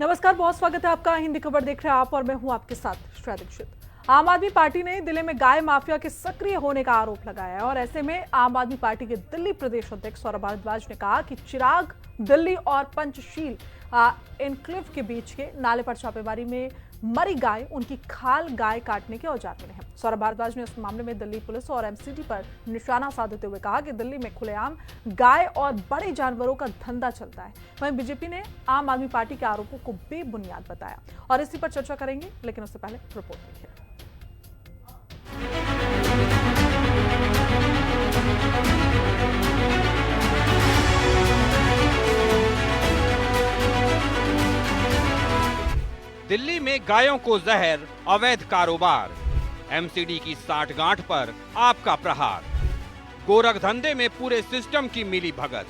नमस्कार, बहुत स्वागत है आपका। हिंदी खबर देख रहे हैं आप और मैं हूं आपके साथ श्रेया दीक्षित। आम आदमी पार्टी ने दिल्ली में गाय माफिया के सक्रिय होने का आरोप लगाया है और ऐसे में आम आदमी पार्टी के दिल्ली प्रदेश अध्यक्ष सौरभ भारद्वाज ने कहा कि चिराग दिल्ली और पंचशील एन्क्लेव के बीच के नाले पर छापेमारी में मरी गाय, उनकी खाल गाय काटने के औजार मिले हैं। सौरभ भारद्वाज ने इस मामले में दिल्ली पुलिस और एमसीडी पर निशाना साधते हुए कहा कि दिल्ली में खुलेआम गाय और बड़े जानवरों का धंधा चलता है। वहीं बीजेपी ने आम आदमी पार्टी के आरोपों को बेबुनियाद बताया और इसी पर चर्चा करेंगे, लेकिन उससे पहले रिपोर्ट देखिए। दिल्ली में गायों को जहर, अवैध कारोबार, एमसीडी की साठगांठ पर आपका प्रहार, गोरख धंधे में पूरे सिस्टम की मिली भगत,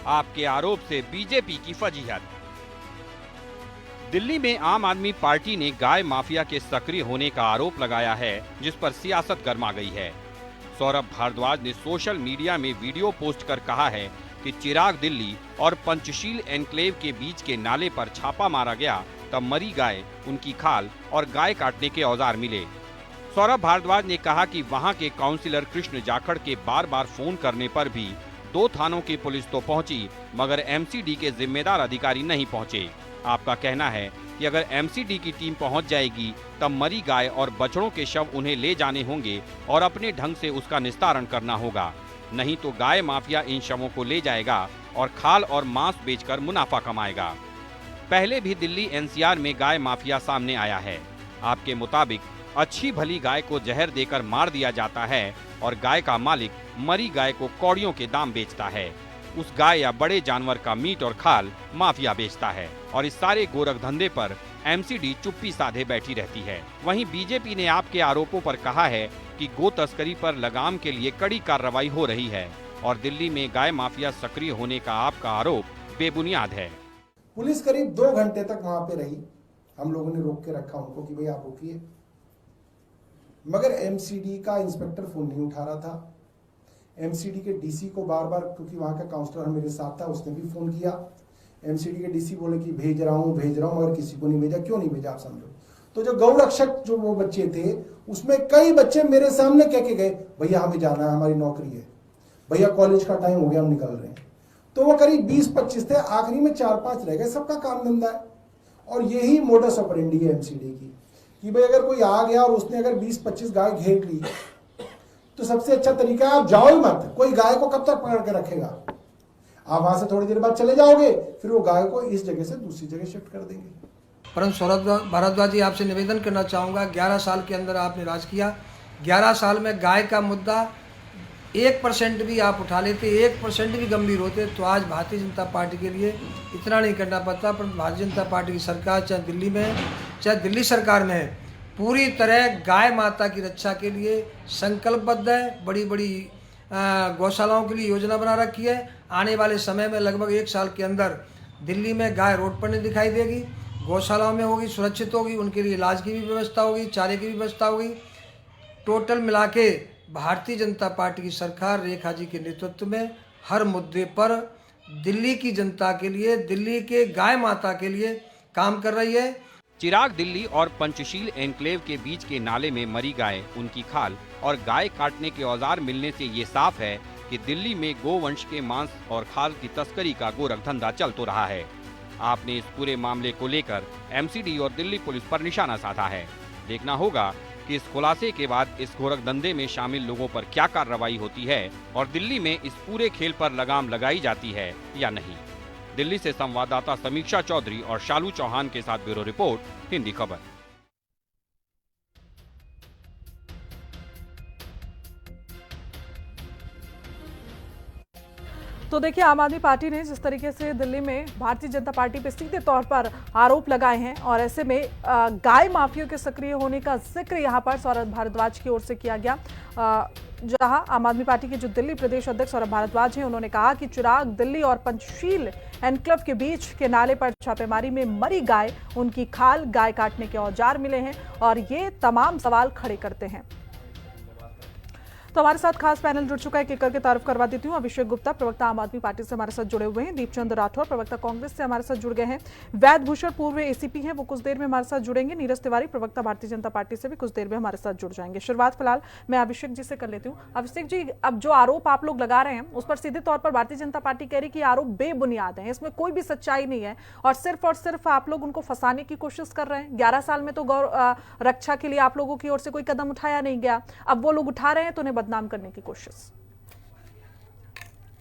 आपके आरोप से बीजेपी की फजीहत। दिल्ली में आम आदमी पार्टी ने गाय माफिया के सक्रिय होने का आरोप लगाया है, जिस पर सियासत गर्मा गई है। सौरभ भारद्वाज ने सोशल मीडिया में वीडियो पोस्ट कर कहा है कि चिराग दिल्ली और पंचशील एन्क्लेव के बीच के नाले पर छापा मारा गया, तब मरी गाय, उनकी खाल और गाय काटने के औजार मिले। सौरभ भारद्वाज ने कहा कि वहां के काउंसिलर कृष्ण जाखड़ के बार बार फोन करने पर भी 2 थानों की पुलिस तो पहुंची, मगर एमसीडी के जिम्मेदार अधिकारी नहीं पहुंचे। आपका कहना है कि अगर एमसीडी की टीम पहुंच जाएगी तब मरी गाय और बछड़ों के शव उन्हें ले जाने होंगे और अपने ढंग से उसका निस्तारण करना होगा, नहीं तो गाय माफिया इन शवों को ले जाएगा और खाल और मांस बेचकर मुनाफा कमाएगा। पहले भी दिल्ली एनसीआर में गाय माफिया सामने आया है। आपके मुताबिक अच्छी भली गाय को जहर देकर मार दिया जाता है और गाय का मालिक मरी गाय को कौड़ियों के दाम बेचता है। उस गाय या बड़े जानवर का मीट और खाल माफिया बेचता है और इस सारे गोरख धंधे पर एमसीडी चुप्पी साधे बैठी रहती है। वहीं बीजेपी ने आपके आरोपों पर कहा है कि गो तस्करी पर लगाम के लिए कड़ी कार्रवाई हो रही है और दिल्ली में गाय माफिया सक्रिय होने का आपका आरोप बेबुनियाद है। पुलिस करीब 2 घंटे तक वहां पे रही। हम लोगों ने रोक के रखा उनको कि भाई आप रुकिए, मगर एमसीडी का इंस्पेक्टर फोन नहीं उठा रहा था। एमसीडी के डीसी को बार बार, क्योंकि वहां का काउंसलर मेरे साथ था, उसने भी फोन किया। एमसीडी के डीसी बोले कि भेज रहा हूं, मगर किसी को नहीं भेजा। क्यों नहीं भेजा आप समझो। तो जो गौरक्षक जो वो बच्चे थे, उसमें कई बच्चे मेरे सामने कह के गए, भैया हमें जाना है, हमारी नौकरी है, भैया कॉलेज का टाइम हो गया, हम निकल रहे हैं। तो वो करीब 20-25 थे, आखिरी में 4-5 रह गए। सबका काम धंधा है और यही मोडस ऑपरेंडी है एमसीडी की कि भाई अगर कोई आ गया और उसने अगर 20-25 गाय घेर ली तो सबसे अच्छा तरीका है आप जाओ ही मत। कोई गाय को कब तक पकड़ के रखेगा। आप वहां से थोड़ी देर बाद चले जाओगे, फिर वो गाय को इस जगह से दूसरी जगह शिफ्ट कर देंगे। परंतु सौरभ भारद्वाज जी, आपसे निवेदन करना चाहूँगा, 11 साल के अंदर आपने राज किया। 11 साल में गाय का मुद्दा 1% भी आप उठा लेते, 1% भी गंभीर होते तो आज भारतीय जनता पार्टी के लिए इतना नहीं करना पड़ता। पर भारतीय जनता पार्टी की सरकार, चाहे दिल्ली में चाहे दिल्ली सरकार में, पूरी तरह गाय माता की रक्षा के लिए संकल्पबद्ध है। बड़ी बड़ी गौशालाओं के लिए योजना बना रखी है। आने वाले समय में लगभग 1 साल के अंदर दिल्ली में गाय रोड पर नहीं दिखाई देगी, गौशालाओं में होगी, सुरक्षित होगी, उनके लिए इलाज की भी व्यवस्था होगी, चारे की भी व्यवस्था होगी। टोटल मिला के भारतीय जनता पार्टी की सरकार रेखा जी के नेतृत्व में हर मुद्दे पर दिल्ली की जनता के लिए, दिल्ली के गाय माता के लिए काम कर रही है। चिराग दिल्ली और पंचशील एन्क्लेव के बीच के नाले में मरी गाय, उनकी खाल और गाय काटने के औजार मिलने से ये साफ है कि दिल्ली में गोवंश के मांस और खाल की तस्करी का गोरख धंधा चल तो रहा है। आपने इस पूरे मामले को लेकर एमसीडी और दिल्ली पुलिस पर निशाना साधा है। देखना होगा कि इस खुलासे के बाद इस गोरख धंधे में शामिल लोगों पर क्या कार्रवाई होती है और दिल्ली में इस पूरे खेल पर लगाम लगाई जाती है या नहीं। दिल्ली से संवाददाता समीक्षा चौधरी और शालू चौहान के साथ ब्यूरो रिपोर्ट, हिंदी खबर। तो देखिए, आम आदमी पार्टी ने जिस तरीके से दिल्ली में भारतीय जनता पार्टी पे सीधे तौर पर आरोप लगाए हैं और ऐसे में गाय माफिया के सक्रिय होने का जिक्र यहां पर सौरभ भारद्वाज की ओर से किया गया, जहां आम आदमी पार्टी के जो दिल्ली प्रदेश अध्यक्ष सौरभ भारद्वाज हैं, उन्होंने कहा कि चिराग दिल्ली और पंचशील एन्क्लेव के बीच के नाले पर छापेमारी में मरी गाय, उनकी खाल, गाय काटने के औजार मिले हैं और ये तमाम सवाल खड़े करते हैं। तो हमारे साथ खास पैनल जुड़ चुका है, एक करके तारुफ करवा देती हूँ। अभिषेक गुप्ता प्रवक्ता आम आदमी पार्टी से हमारे साथ जुड़े हुए हैं, दीपचंद राठौर प्रवक्ता कांग्रेस से हमारे साथ जुड़ गए हैं, वैद भूषण पूर्व एसीपी हैं, वो कुछ देर में हमारे साथ जुड़ेंगे, नीरज तिवारी प्रवक्ता भारतीय जनता पार्टी से भी कुछ देर में हमारे साथ जुड़ जाएंगे। शुरुआत फिलहाल मैं अभिषेक जी से कर लेती हूँ। अभिषेक जी, अब जो आरोप आप लोग लगा रहे हैं उस पर सीधे तौर पर भारतीय जनता पार्टी कह रही कि आरोप बेबुनियाद है, इसमें कोई भी सच्चाई नहीं है और सिर्फ आप लोग उनको फंसाने की कोशिश कर रहे हैं। 11 साल में तो गौ रक्षा के लिए आप लोगों की ओर से कोई कदम उठाया नहीं गया, अब वो लोग उठा रहे हैं तो उन्हें बदनाम करने की कोशिश।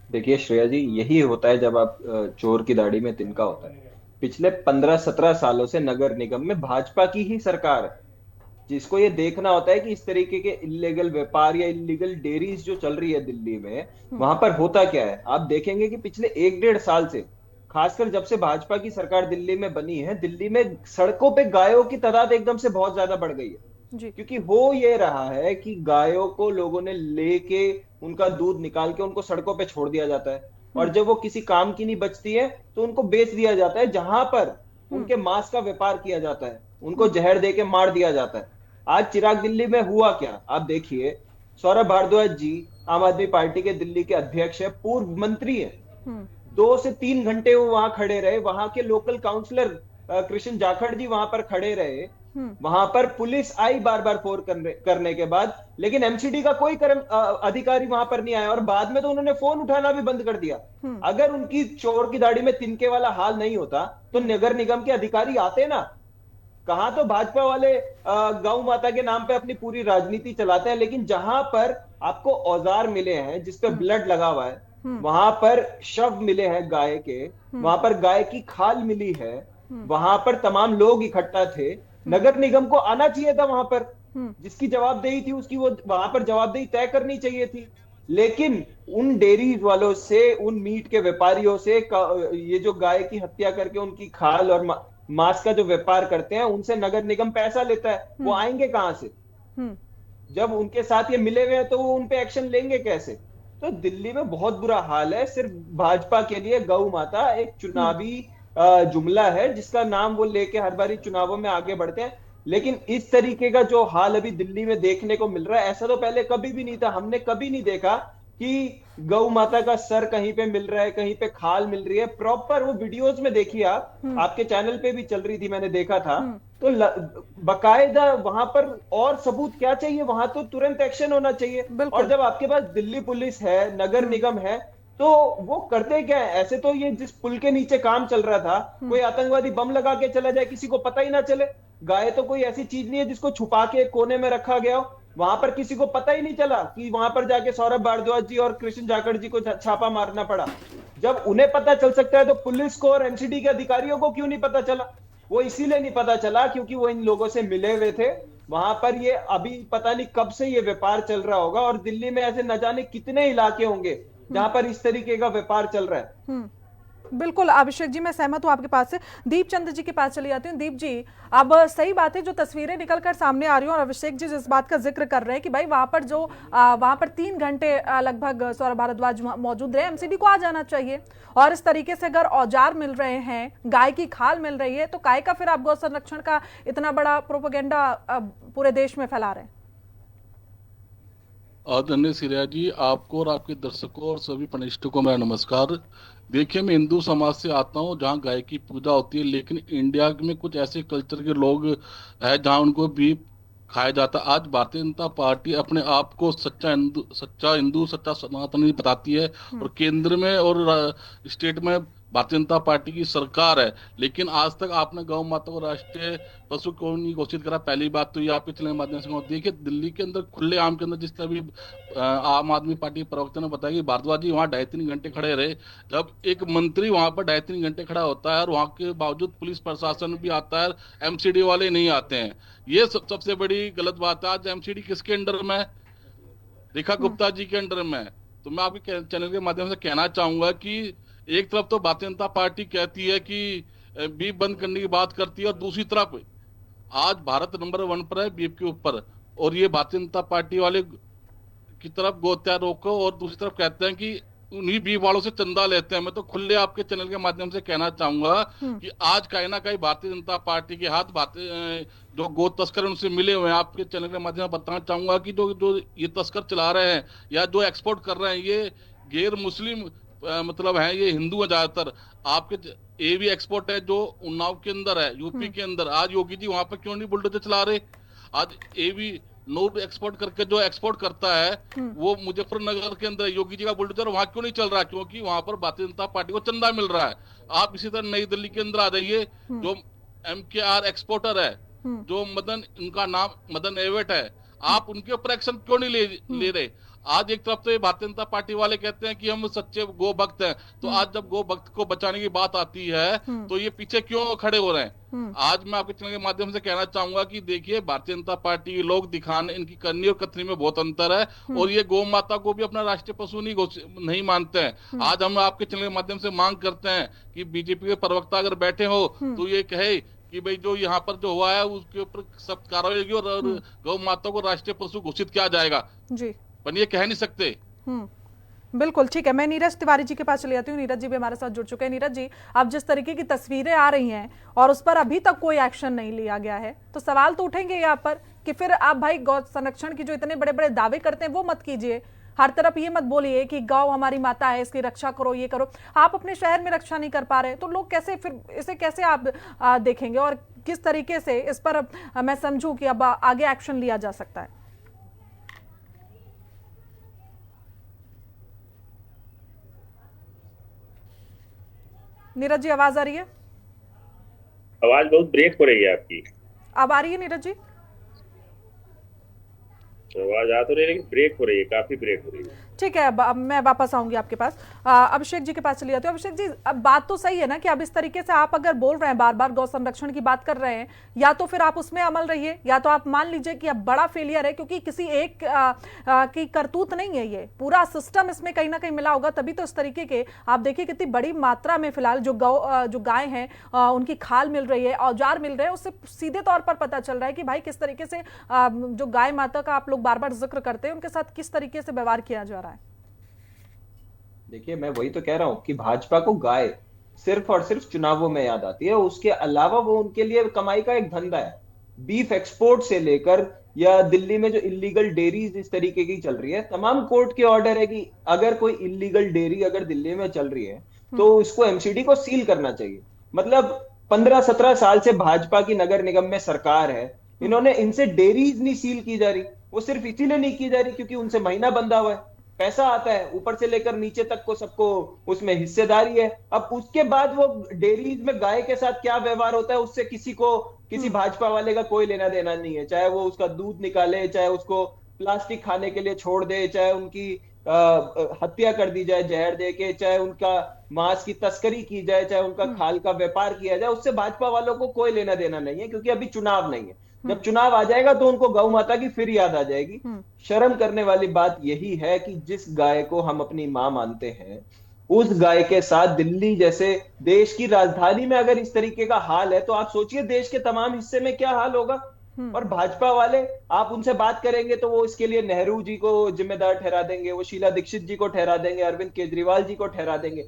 देखिए श्रेया जी, यही होता है जब आप चोर की दाढ़ी में तिनका होता है। पिछले 15-17 सालों से नगर निगम में भाजपा की ही सरकार है, जिसको ये देखना होता है कि इस तरीके के इलीगल व्यापार या इलीगल डेयरीज जो चल रही है दिल्ली में, वहां पर होता क्या है। आप देखेंगे कि पिछले 1-1.5 साल से, खासकर जब से भाजपा की सरकार दिल्ली में बनी है, दिल्ली में सड़कों पे गायों की तादाद एकदम से बहुत ज्यादा बढ़ गई है। क्योंकि हो ये रहा है कि गायों को लोगों ने लेके उनका दूध निकाल के उनको सड़कों पे छोड़ दिया जाता है, और जब वो किसी काम की नहीं बचती है तो उनको बेच दिया जाता है, जहां पर उनके मांस का व्यापार किया जाता है, उनको जहर दे के मार दिया जाता है। आज चिराग दिल्ली में हुआ क्या, आप देखिए। सौरभ भारद्वाज जी आम आदमी पार्टी के दिल्ली के अध्यक्ष है, पूर्व मंत्री है, 2 से 3 घंटे वो वहां खड़े रहे। वहां के लोकल काउंसलर कृष्ण जाखड़ जी वहां पर खड़े रहे, वहां पर पुलिस आई बार बार फोन करने के बाद, लेकिन एमसीडी का कोई अधिकारी वहां पर नहीं आया, और बाद में तो उन्होंने फोन उठाना भी बंद कर दिया। अगर उनकी चोर की दाढ़ी में तिनके वाला हाल नहीं होता तो नगर निगम के अधिकारी आते ना। कहां तो भाजपा वाले गौ माता के नाम पे अपनी पूरी राजनीति चलाते हैं, लेकिन जहां पर आपको औजार मिले हैं जिसपे ब्लड लगा हुआ है, वहां पर शव मिले हैं गाय के, वहां पर गाय की खाल मिली है, वहां पर तमाम लोग इकट्ठा थे। नगर निगम को आना चाहिए था वहां पर, जिसकी जवाबदेही थी उसकी वो वहां पर जवाबदेही तय करनी चाहिए थी। लेकिन उन डेयरी वालों से, उन मीट के व्यापारियों से, ये जो गाय की हत्या करके उनकी खाल और मांस का जो व्यापार करते हैं, उनसे नगर निगम पैसा लेता है। वो आएंगे कहां से? जब उनके साथ ये मिले हुए हैं तो वो उनपे एक्शन लेंगे कैसे? तो दिल्ली में बहुत बुरा हाल है। सिर्फ भाजपा के लिए गौ माता एक चुनावी जुमला है, जिसका नाम वो लेके हर बारी चुनावों में आगे बढ़ते हैं। लेकिन इस तरीके का जो हाल अभी दिल्ली में देखने को मिल रहा है, ऐसा तो पहले कभी भी नहीं था। हमने कभी नहीं देखा कि गौ माता का सर कहीं पे मिल रहा है, कहीं पे खाल मिल रही है। प्रॉपर वो वीडियोस में देखिए आप, आपके चैनल पे भी चल रही थी, मैंने देखा था। तो बकायदा वहां पर और सबूत क्या चाहिए? वहां तो तुरंत एक्शन होना चाहिए। और जब आपके पास दिल्ली पुलिस है, नगर निगम है, तो वो करते क्या है? ऐसे तो ये जिस पुल के नीचे काम चल रहा था, कोई आतंकवादी बम लगा के चला जाए, किसी को पता ही ना चले। गाय तो कोई ऐसी चीज नहीं है जिसको छुपा के कोने में रखा गया हो। वहां पर किसी को पता ही नहीं चला कि वहां पर जाके सौरभ भारद्वाज जी और कृष्ण जाखड़ जी को छापा मारना पड़ा। जब उन्हें पता चल सकता है तो पुलिस को और एमसीडी के अधिकारियों को क्यों नहीं पता चला? वो इसीलिए नहीं पता चला क्योंकि वो इन लोगों से मिले हुए थे। वहां पर ये अभी पता नहीं कब से ये व्यापार चल रहा होगा, और दिल्ली में ऐसे न जाने कितने इलाके होंगे जहां पर इस तरीके का व्यापार चल रहा है। बिल्कुल अभिषेक जी, मैं सहमत हूं आपके पास से। दीपचंद जी के पास चली जाती हूँ। दीप जी, अब सही बात है जो तस्वीरें निकलकर सामने आ रही हैं, और अभिषेक जी जिस बात का जिक्र कर रहे हैं कि भाई वहां पर 3 घंटे लगभग सौरभ भारद्वाज मौजूद रहे, एमसीडी को आ जाना चाहिए। और इस तरीके से अगर औजार मिल रहे हैं, गाय की खाल मिल रही है, तो काय का फिर आप गौ संरक्षण का इतना बड़ा प्रोपेगेंडा पूरे देश में फैला रहे हैं? आदरणीय श्रेया जी, आपको और आपके दर्शकों और सभी पनिष्ठों को मेरा नमस्कार। देखिए, मैं हिंदू समाज से आता हूँ जहाँ गाय की पूजा होती है, लेकिन इंडिया में कुछ ऐसे कल्चर के लोग हैं जहाँ उनको भी खाया जाता है। आज भारतीय जनता पार्टी अपने आप को सच्चा हिंदू, सच्चा सनातनी बताती है, और केंद्र में और स्टेट में भारतीय जनता पार्टी की सरकार है, लेकिन आज तक आपने गौ माता को राष्ट्रीय पशु क्यों नहीं घोषित करा? पहली बात तो ये आपके चैनल के माध्यम से देखिए, दिल्ली के अंदर खुले आम के अंदर जिस तरह भी आम आदमी पार्टी प्रवक्ता ने बताया कि भारद्वाज जी वहाँ 2.5-3 घंटे खड़े रहे। जब एक मंत्री वहां पर 2.5-3 घंटे खड़ा होता है और वहां के बावजूद पुलिस प्रशासन भी आता है, एमसीडी वाले नहीं आते हैं, ये सबसे बड़ी गलत बात है। आज एमसीडी किसके अंडर में? रेखा गुप्ता जी के अंडर में। तो मैं आपके चैनल के माध्यम से कहना चाहूंगा कि एक तरफ तो भारतीय जनता पार्टी कहती है कि बीफ बंद करने की बात करती है, और दूसरी तरफ आज भारत नंबर 1 पर है बीफ के ऊपर, और ये भारतीय जनता पार्टी वाले की तरफ गोहत्या रोको, और दूसरी तरफ कहते हैं कि उन्हीं बीच वालों से चंदा लेते हैं। मैं तो खुले आपके चैनल के माध्यम से कहना चाहूंगा कि आज कहीं ना कहीं भारतीय जनता पार्टी के हाथ जो गो तस्कर उनसे मिले हुए हैं। आपके चैनल के माध्यम से बताना चाहूंगा कि जो जो ये तस्कर चला रहे हैं या जो एक्सपोर्ट कर रहे हैं, ये गैर मुस्लिम मतलब है, ये हिंदू है ज्यादातर। आपके ये भी एक्सपोर्ट है जो उन्नाव के अंदर है, यूपी के अंदर। आज योगी जी वहां पर क्यों नहीं बुलडोजर चला रहे? आज ये भी नोट एक्सपोर्ट करके जो एक्सपोर्ट करता है वो मुजफ्फरनगर के अंदर योगी जी का बुलडोजर वहां क्यों नहीं चल रहा? क्योंकि वहां पर भारतीय जनता पार्टी को चंदा मिल रहा है। आप इसी तरह नई दिल्ली के अंदर आ जाइए, जो MKR एक्सपोर्टर है, जो उनका नाम मदन एवेट है, आप उनके ऊपर एक्शन क्यों नहीं ले रहे? आज एक तरफ तो ये भारतीय जनता पार्टी वाले कहते हैं कि हम सच्चे गो भक्त हैं, तो आज जब गो भक्त को बचाने की बात आती है तो ये पीछे क्यों खड़े हो रहे हैं? आज मैं आपके चैनल के माध्यम से कहना चाहूंगा कि देखिए, भारतीय जनता पार्टी के लोग दिखाने, इनकी करनी और कथनी में बहुत अंतर है। और ये गौ माता को भी अपना राष्ट्रीय पशु नहीं मानते हैं। आज हम आपके चैनल के माध्यम से मांग करते हैं कि बीजेपी के प्रवक्ता अगर बैठे हो तो ये कहे कि भाई जो यहाँ पर जो हुआ है उसके ऊपर सख्त कार्रवाई होगी और गौ माता को राष्ट्रीय पशु घोषित किया जाएगा जी, पर ये कह नहीं सकते। बिल्कुल ठीक है। मैं नीरज तिवारी जी के पास चली जाती हूँ। नीरज जी भी हमारे साथ जुड़ चुके हैं। नीरज जी, अब जिस तरीके की तस्वीरें आ रही हैं और उस पर अभी तक कोई एक्शन नहीं लिया गया है, तो सवाल तो उठेंगे यहाँ पर कि फिर आप भाई गौ संरक्षण की जो इतने बड़े बड़े दावे करते हैं वो मत कीजिए। हर तरफ ये मत बोलिए कि गौ हमारी माता है, इसकी रक्षा करो, ये करो। आप अपने शहर में रक्षा नहीं कर पा रहे तो लोग कैसे, फिर इसे कैसे आप देखेंगे और किस तरीके से इस पर मैं समझूं कि अब आगे एक्शन लिया जा सकता है? नीरज जी, आवाज आ रही है? आवाज बहुत ब्रेक हो रही है आपकी। अब आ रही है नीरज जी? आवाज आ तो रही है लेकिन ब्रेक हो रही है, काफी ब्रेक हो रही है। ठीक है, अब मैं वापस आऊंगी आपके पास। अभिषेक जी के पास चली जाती हूँ। अभिषेक जी, अब बात तो सही है ना कि अब इस तरीके से आप अगर बोल रहे हैं, बार बार गौ संरक्षण की बात कर रहे हैं, या तो फिर आप उसमें अमल रहिए या तो आप मान लीजिए कि अब बड़ा फेलियर है, क्योंकि किसी एक की करतूत नहीं है, ये पूरा सिस्टम इसमें कहीं ना कहीं मिला होगा, तभी तो इस तरीके के आप देखिए कितनी बड़ी मात्रा में फिलहाल जो गाय हैं उनकी खाल मिल रही है, औजार मिल रहे हैं। उससे सीधे तौर पर पता चल रहा है कि भाई किस तरीके से जो गाय माता का आप लोग बार बार जिक्र करते हैं, उनके साथ किस तरीके से व्यवहार किया जा रहा है। देखिए, मैं वही तो कह रहा हूं कि भाजपा को गाय सिर्फ और सिर्फ चुनावों में याद आती है। उसके अलावा वो उनके लिए कमाई का एक धंधा है। बीफ एक्सपोर्ट से लेकर या दिल्ली में जो इलीगल डेयरीज इस तरीके की चल रही है, तमाम कोर्ट के ऑर्डर है कि अगर कोई इलीगल डेयरी अगर दिल्ली में चल रही है तो इसको एमसीडी को सील करना चाहिए। मतलब 15-17 साल से भाजपा की नगर निगम में सरकार है, इन्होंने इनसे डेयरीज नहीं सील की जा रही। वो सिर्फ इसीलिए नहीं की जा रही क्योंकि उनसे महीना बंधा हुआ है, पैसा आता है, ऊपर से लेकर नीचे तक को सबको उसमें हिस्सेदारी है। अब उसके बाद वो डेयरीज में गाय के साथ क्या व्यवहार होता है उससे किसी भाजपा वाले का कोई लेना देना नहीं है। चाहे वो उसका दूध निकाले, चाहे उसको प्लास्टिक खाने के लिए छोड़ दे, चाहे उनकी हत्या कर दी जाए जहर दे के, चाहे उनका मांस की तस्करी की जाए, चाहे उनका खाल का व्यापार किया जाए, उससे भाजपा वालों को कोई लेना देना नहीं है, क्योंकि अभी चुनाव नहीं है। जब चुनाव आ जाएगा तो उनको गौ माता की फिर याद आ जाएगी। शर्म करने वाली बात यही है कि जिस गाय को हम अपनी मां मानते हैं, उस गाय के साथ दिल्ली जैसे देश की राजधानी में अगर इस तरीके का हाल है, तो आप सोचिए देश के तमाम हिस्से में क्या हाल होगा। और भाजपा वाले, आप उनसे बात करेंगे तो वो इसके लिए नेहरू जी को जिम्मेदार ठहरा देंगे, वो शीला दीक्षित जी को ठहरा देंगे, अरविंद केजरीवाल जी को ठहरा देंगे।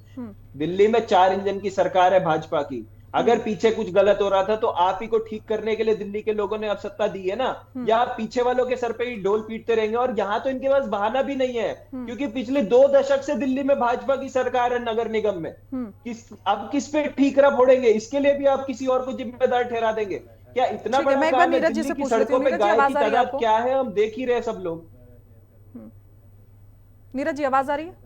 दिल्ली में 4 इंजन की सरकार है भाजपा की। अगर पीछे कुछ गलत हो रहा था तो आप ही को ठीक करने के लिए दिल्ली के लोगों ने अब सत्ता दी है ना, या आप पीछे वालों के सर पे ही ढोल पीटते रहेंगे। और यहाँ तो इनके पास बहाना भी नहीं है, क्योंकि पिछले 2 दशक से दिल्ली में भाजपा की सरकार है नगर निगम में। अब किस पे ठीकरा फोड़ेंगे, इसके लिए भी आप किसी और को जिम्मेदार ठहरा देंगे क्या? इतना बड़ा काम है दिल्ली की सड़कों पे गाय की तादाद क्या है, हम देख ही रहे सब लोग। नीरज जी, आवाज आ रही है?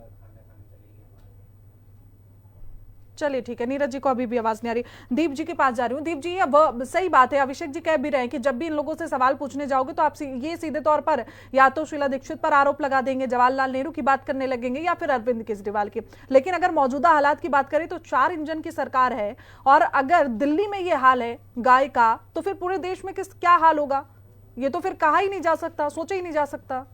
चलिए ठीक है, नीरज जी को अभी भी आवाज नहीं आ रही। दीप जी के पास जा रही हूँ। दीप जी, अब सही बात है, अभिषेक जी कह भी रहे हैं कि जब भी इन लोगों से सवाल पूछने जाओगे तो आप ये सीधे तौर पर या तो शीला दीक्षित पर आरोप लगा देंगे, जवाहरलाल नेहरू की बात करने लगेंगे, या फिर अरविंद केजरीवाल की। लेकिन अगर मौजूदा हालात की बात करें तो 4 इंजन की सरकार है, और अगर दिल्ली में ये हाल है गाय का, तो फिर पूरे देश में क्या हाल होगा? ये तो फिर कहा ही नहीं जा सकता, सोचा ही नहीं जा सकता।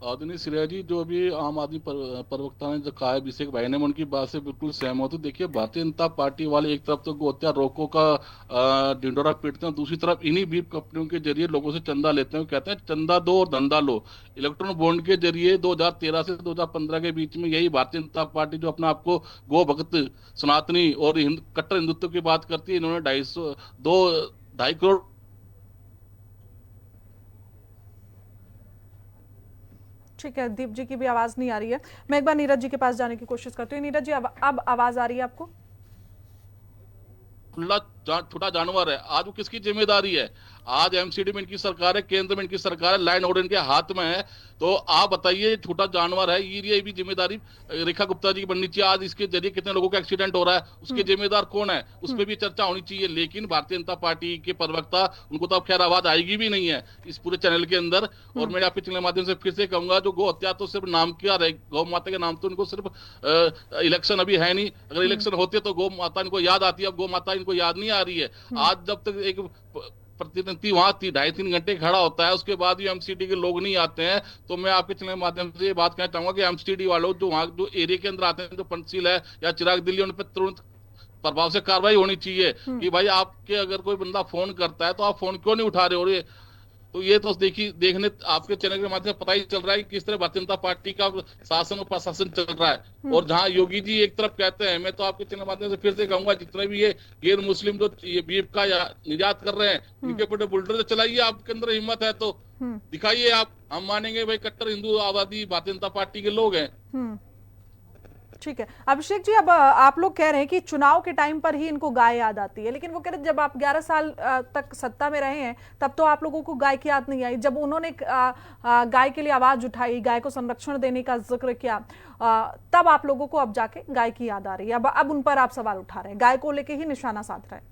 आदरणीय श्रेया जी, जो अभी आम आदमी प्रवक्ता ने जो कहा है अभिषेक भाई ने, मैं उनकी बात से बिल्कुल सहमत हूँ। देखिए, भारतीय जनता पार्टी वाले एक तरफ तो गो हत्या रोको का ढिंढोरा पीटते हैं, दूसरी तरफ इन्हीं बीफ कंपनियों के जरिए लोगों से चंदा लेते हैं। कहते हैं चंदा दो और धंधा लो। इलेक्ट्रॉन बॉन्ड के जरिए 2013 से 2015 के बीच में यही भारतीय जनता पार्टी जो अपना आपको गो भक्त, सनातनी और कट्टर हिंदुत्व की बात करती है, इन्होंने 2.5 करोड़। ठीक है, दीप जी की भी आवाज नहीं आ रही है। मैं एक बार नीरज जी के पास जाने की कोशिश करती हूँ। नीरज जी, अब आवाज आ रही है आपको? खुला छोटा जानवर है, आज वो किसकी जिम्मेदारी है? आज एमसीडी में इनकी सरकार है, केंद्र में इनकी सरकार है, लैंड ऑर्डर इनके हाथ में है। तो आप बताइए, छोटा जानवर है, ये भी जिम्मेदारी रेखा गुप्ता जी की बननी चाहिए। आज इसके जरिए कितने लोगों का एक्सीडेंट हो रहा है, उसके जिम्मेदार कौन है, उस पर भी चर्चा होनी चाहिए। लेकिन भारतीय जनता पार्टी के प्रवक्ता, उनको तो अब खैर आवाज आएगी भी नहीं है इस पूरे चैनल के अंदर। और मैं आपके चैनल के माध्यम से फिर से कहूंगा, जो गौ हत्या तो सिर्फ नाम क्या रहे, गौ माता के नाम तो उनको सिर्फ इलेक्शन अभी है नहीं। अगर इलेक्शन होते तो गौ माता इनको याद आती है, अब गौ माता इनको याद नहीं आ रही है। आज जब तक एक प्रतिनिधि वहां 2.5-3 घंटे खड़ा होता है, उसके बाद भी एमसीडी के लोग नहीं आते हैं। तो मैं आपके चैनल के माध्यम से ये बात कहना चाहूंगा कि एमसीडी वालों जो वहां जो एरिया के अंदर आते हैं, जो पंचशील है या चिराग दिल्ली, उन पर तुरंत प्रभाव से कार्रवाई होनी चाहिए कि भाई आपके अगर कोई बंदा फोन करता है तो आप फोन क्यों नहीं उठा रहे हो। ये तो देखने आपके चैनल के माध्यम से पता ही चल रहा है कि किस तरह भारतीय जनता पार्टी का शासन और प्रशासन चल रहा है। और जहां योगी जी एक तरफ कहते हैं, मैं तो आपके चैनल के माध्यम से फिर से कहूंगा, जितने भी ये गैर मुस्लिम जो ये बीफ का निर्यात कर रहे हैं, इनके ऊपर बुलडोजर चलाइए, आपके अंदर हिम्मत है तो दिखाइए। आप, हम मानेंगे भाई कट्टर हिंदू आबादी भारतीय जनता पार्टी के लोग हैं। ठीक है अभिषेक जी, अब आप लोग कह रहे हैं कि चुनाव के टाइम पर ही इनको गाय याद आती है, लेकिन वो कह रहे जब आप 11 साल तक सत्ता में रहे हैं तब तो आप लोगों को गाय की याद नहीं आई। जब उन्होंने गाय के लिए आवाज उठाई, गाय को संरक्षण देने का जिक्र किया, तब आप लोगों को अब जाके गाय की याद आ रही है। अब उन पर आप सवाल उठा रहे हैं, गाय को लेके ही निशाना साध रहे हैं।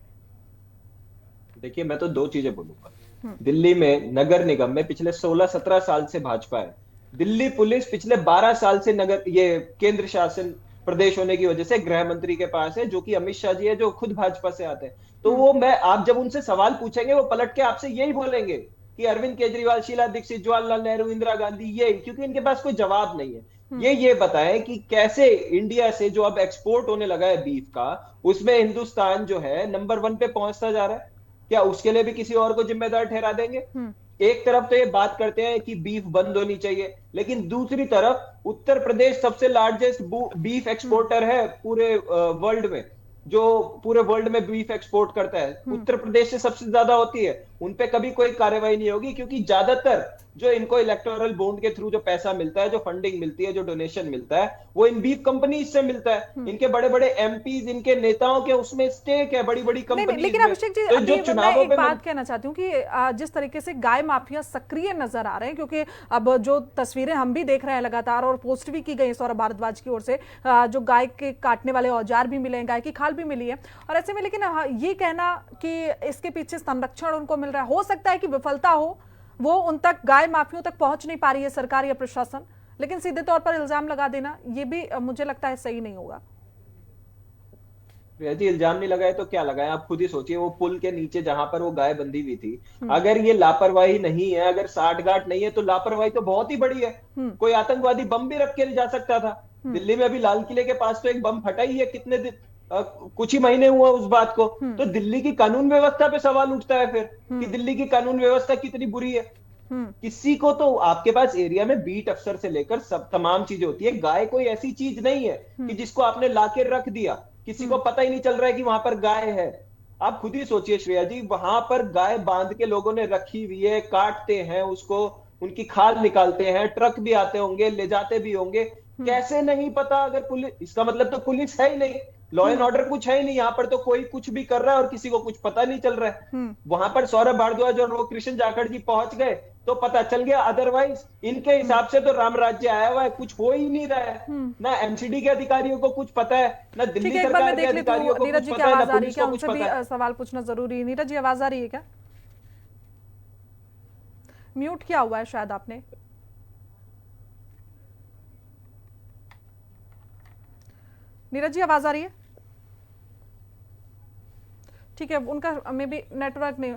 देखिए, मैं तो दो चीजें बोलूंगा। दिल्ली में नगर निगम में पिछले 16-17 साल से भाजपा है। दिल्ली पुलिस पिछले 12 साल से ये केंद्र शासन प्रदेश होने की वजह से गृह मंत्री के पास है, जो कि अमित शाह जी है, जो खुद भाजपा से आते हैं। तो आप जब उनसे सवाल पूछेंगे, वो पलट के आपसे यही बोलेंगे कि अरविंद केजरीवाल, शीला दीक्षित, जवाहरलाल नेहरू, इंदिरा गांधी, ये, क्योंकि इनके पास कोई जवाब नहीं है। ये बताएं कि कैसे इंडिया से जो अब एक्सपोर्ट होने लगा है बीफ का, उसमें हिंदुस्तान जो है नंबर 1 पे पहुंचता जा रहा है। क्या उसके लिए भी किसी और को जिम्मेदार ठहरा देंगे? एक तरफ तो ये बात करते हैं कि बीफ बंद होनी चाहिए, लेकिन दूसरी तरफ उत्तर प्रदेश सबसे लार्जेस्ट बीफ एक्सपोर्टर है पूरे वर्ल्ड में, जो पूरे वर्ल्ड में बीफ एक्सपोर्ट करता है, उत्तर प्रदेश से सबसे ज्यादा होती है। उनपे कभी कोई कार्रवाई नहीं होगी, क्योंकि ज्यादातर जो इनको इलेक्टोरल बॉन्ड के थ्रू जो पैसा मिलता है, जो फंडिंग मिलती है, जो डोनेशन मिलता है, वो इन बीफ कंपनी से मिलता है। इनके बड़े बड़े एमपीज, इनके नेताओं के उसमें स्टेक है, बड़ी बड़ी कंपनी। लेकिन अभिषेक जी, तो जो चुनावों पे बात कहना चाहती हूँ कि जिस तरीके से गाय माफिया सक्रिय नजर आ रहे हैं, क्योंकि अब जो तस्वीरें हम भी देख रहे हैं लगातार, और पोस्ट भी की गई सौरभ भारद्वाज की ओर से, जो गाय के काटने वाले औजार भी मिले हैं, गाय की खाल भी मिली है, और ऐसे में लेकिन ये कहना कि इसके पीछे संरक्षण उनको मिल रहा है, हो सकता है कि विफलता हो, वो उन तक, गाय माफियों तक पहुंच नहीं पा रही है सरकार या प्रशासन, लेकिन सीधे तौर पर इल्जाम लगा देना ये भी मुझे लगता है सही नहीं होगा। जी, इल्जाम नहीं लगाए तो क्या लगाए? आप खुद ही सोचिए, वो पुल के नीचे जहां पर वो गाय बंधी हुई थी, अगर ये लापरवाही नहीं है, अगर साठगांठ नहीं है, तो लापरवाही तो बहुत ही बड़ी है। कोई आतंकवादी बम भी रख के ले जा सकता था। दिल्ली में अभी लाल किले के पास तो एक बम फटा ही है, कितने दिन, कुछ ही महीने हुआ उस बात को। तो दिल्ली की कानून व्यवस्था पे सवाल उठता है फिर कि दिल्ली की कानून व्यवस्था कितनी बुरी है। किसी को तो, आपके पास एरिया में बीट अफसर से लेकर सब तमाम चीजें होती है। गाय कोई ऐसी चीज नहीं है कि जिसको आपने लाके रख दिया, किसी को पता ही नहीं चल रहा है कि वहां पर गाय है। आप खुद ही सोचिए श्रेया जी, वहां पर गाय बांध के लोगों ने रखी हुई है, काटते हैं उसको, उनकी खाल निकालते हैं, ट्रक भी आते होंगे, ले जाते भी होंगे, कैसे नहीं पता? अगर पुलिस, इसका मतलब तो पुलिस है ही नहीं, लॉ एंड ऑर्डर कुछ है ही नहीं, यहाँ पर तो कोई कुछ भी कर रहा है और किसी को कुछ पता नहीं चल रहा है। वहां पर सौरभ भारद्वाज और वो कृष्ण जाखड़ जी पहुंच गए तो पता चल गया, अदरवाइज इनके हिसाब से तो राम राज्य आया हुआ है, कुछ हो ही नहीं रहा है। ना एमसीडी के अधिकारियों को कुछ पता है, ना दिल्ली सरकार के अधिकारियों को कुछ पता है, ना पुलिस को कुछ पता है। सवाल पूछना जरूरी है। नीरज जी, आवाज आ रही है क्या? म्यूट किया हुआ है शायद आपने। नीरज जी, आवाज आ रही है? ठीक है, उनका मे बी नेटवर्क नहीं।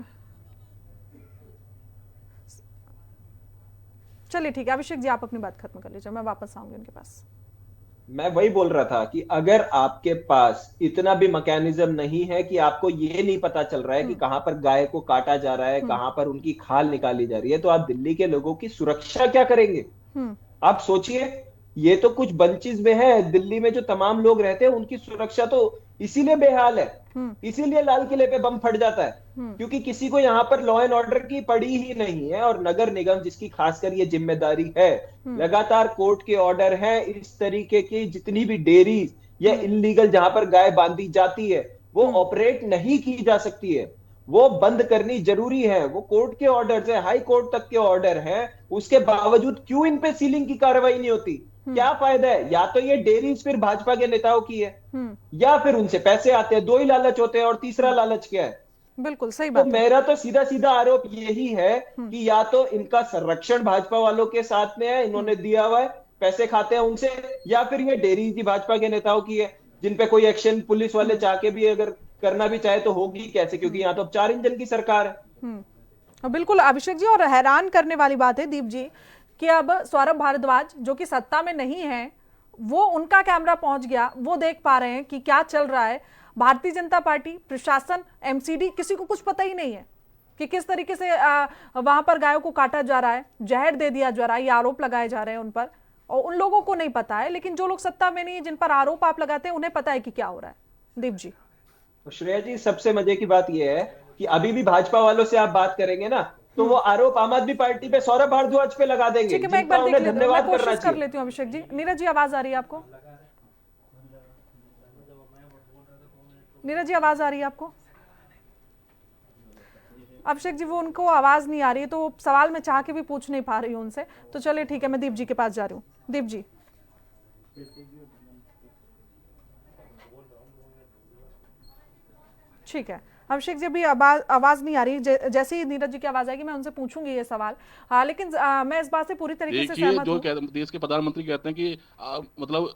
चलिए ठीक है, अभिषेक जी आप अपनी बात खत्म कर लीजिए, मैं वापस आऊंगी उनके पास। मैं वही बोल रहा था कि अगर आपके पास इतना भी मैकेनिज्म नहीं है कि आपको ये नहीं पता चल रहा है कि कहां पर गाय को काटा जा रहा है, कहां पर उनकी खाल निकाली जा रही है, तो आप दिल्ली के लोगों की सुरक्षा क्या करेंगे? आप सोचिए, ये तो कुछ बंचिस में है, दिल्ली में जो तमाम लोग रहते हैं उनकी सुरक्षा तो इसीलिए बेहाल है, इसीलिए लाल किले पे बम फट जाता है, क्योंकि किसी को यहाँ पर लॉ एंड ऑर्डर की पड़ी ही नहीं है। और नगर निगम जिसकी खासकर ये जिम्मेदारी है, लगातार कोर्ट के ऑर्डर है, इस तरीके की जितनी भी डेयरी या इलीगल जहां पर गाय बांधी जाती है वो ऑपरेट नहीं की जा सकती है, वो बंद करनी जरूरी है। वो कोर्ट के ऑर्डर है, हाई कोर्ट तक के ऑर्डर है, उसके बावजूद क्यों इन पे सीलिंग की कार्रवाई नहीं होती? क्या फायदा है? या तो ये डेयरीज फिर भाजपा के नेताओं की है, या फिर उनसे पैसे आते हैं, दो ही लालच होते हैं, और तीसरा लालच क्या है? बिल्कुल सही तो बात है। मेरा तो सीधा सीधा आरोप यही है कि या तो इनका संरक्षण भाजपा वालों के साथ में है, इन्होंने दिया हुआ है, पैसे खाते हैं उनसे, या फिर ये डेयरीज ही भाजपा के नेताओं की है, जिन पे कोई एक्शन पुलिस वाले चाह के भी अगर करना भी चाहे तो होगी कैसे, क्योंकि यहाँ तो अब 4 इंजन की सरकार है। बिल्कुल अभिषेक जी, और हैरान करने वाली बात है दीप जी कि अब सौरभ भारद्वाज जो कि सत्ता में नहीं है, वो उनका कैमरा पहुंच गया, वो देख पा रहे हैं कि क्या चल रहा है। भारतीय जनता पार्टी, प्रशासन, एमसीडी, किसी को कुछ पता ही नहीं है कि किस तरीके से वहां पर गायों को काटा जा रहा है, जहर दे दिया जा रहा है, ये आरोप लगाए जा रहे हैं उन पर, और उन लोगों को नहीं पता है। लेकिन जो लोग सत्ता में नहीं है, जिन पर आरोप आप लगाते हैं, उन्हें पता है कि क्या हो रहा है। दीप जी। श्रेया जी, सबसे मजे की बात यह है कि अभी भी भाजपा वालों से आप बात करेंगे ना, तो वो आरोप आम आदमी पार्टी पे, सौरभ भारद्वाज पे लगा देंगे, ठीक है, मैं एक बार जिनका उन्हें धन्यवाद करना कोशिश कर चाहिए। लेती हूँ अभिषेक जी। नीरज जी आवाज आ रही है आपको? नीरज जी आवाज आ रही है आपको? अभिषेक जी वो उनको आवाज नहीं आ रही है, तो सवाल मैं चाह के भी पूछ नहीं पा रही हूँ उनसे। तो चलिए ठीक है, मैं दीप जी के पास जा रही हूँ। दीप जी। ठीक है अभिषेक जी, अभी आवाज नहीं आ रही, जैसे ही नीरज जी की आवाज आएगी मैं उनसे पूछूंगी ये सवाल। लेकिन मैं इस बात से पूरी तरीके से सहमत हूं। जो देश के प्रधानमंत्री कहते हैं कि मतलब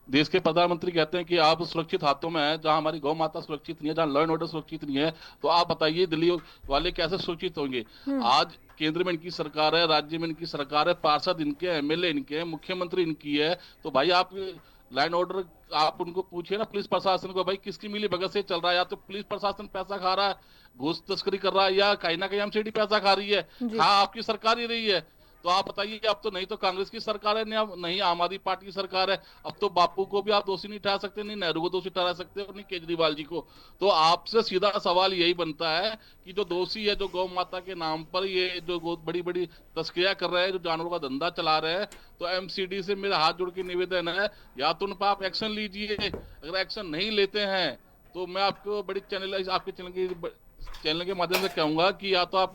देश के प्रधानमंत्री कहते हैं कि आप सुरक्षित हाथों में हैं, जहां हमारी गौ माता सुरक्षित नहीं है, जहां लॉ एंड ऑर्डर सुरक्षित नहीं है, तो आप बताइए दिल्ली वाले कैसे सुरक्षित होंगे? आज केंद्र में इनकी सरकार है, राज्य में इनकी सरकार है, पार्षद इनके, एमएलए इनके हैं, मुख्यमंत्री इनकी है, तो भाई आप लैंड ऑर्डर आप उनको पूछिए ना, पुलिस प्रशासन को, भाई किसकी मिली भगत से चल रहा है? या तो पुलिस प्रशासन पैसा खा रहा है, घूस तस्करी कर रहा है, या कहीं ना कहीं एमसीडी पैसा खा रही है। हाँ, आपकी सरकार ही रही है, तो आप बताइए कि अब तो नहीं तो कांग्रेस की सरकार है, नहीं आम आदमी पार्टी की सरकार है। अब तो बापू को भी आप दोषी नहीं ठहरा सकते, नहीं नेहरू को दोषी ठहरा सकते, और नहीं केजरीवाल जी को। तो आपसे सीधा सवाल यही बनता है कि जो दोषी है, जो गौ माता के नाम पर ये जो बड़ी बड़ी तस्करियां कर रहे हैं, जो जानवरों का धंधा चला रहे हैं, तो एमसीडी से मेरा हाथ जोड़ के निवेदन है, या तो उन पर आप एक्शन लीजिए। अगर एक्शन नहीं लेते हैं तो मैं आपको बड़ी आपके चैनल के माध्यम से कहूंगा कि या तो आप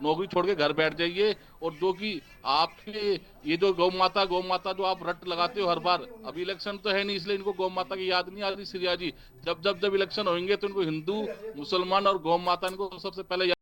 नौकरी छोड़ के घर बैठ जाइए, और जो कि आपके ये जो गौ माता जो आप रट लगाते हो हर बार, अभी इलेक्शन तो है नहीं इसलिए इनको गौ माता की याद नहीं आ रही। श्रिया जी, जब इलेक्शन होंगे तो इनको हिंदू, मुसलमान और गौ माता इनको सबसे पहले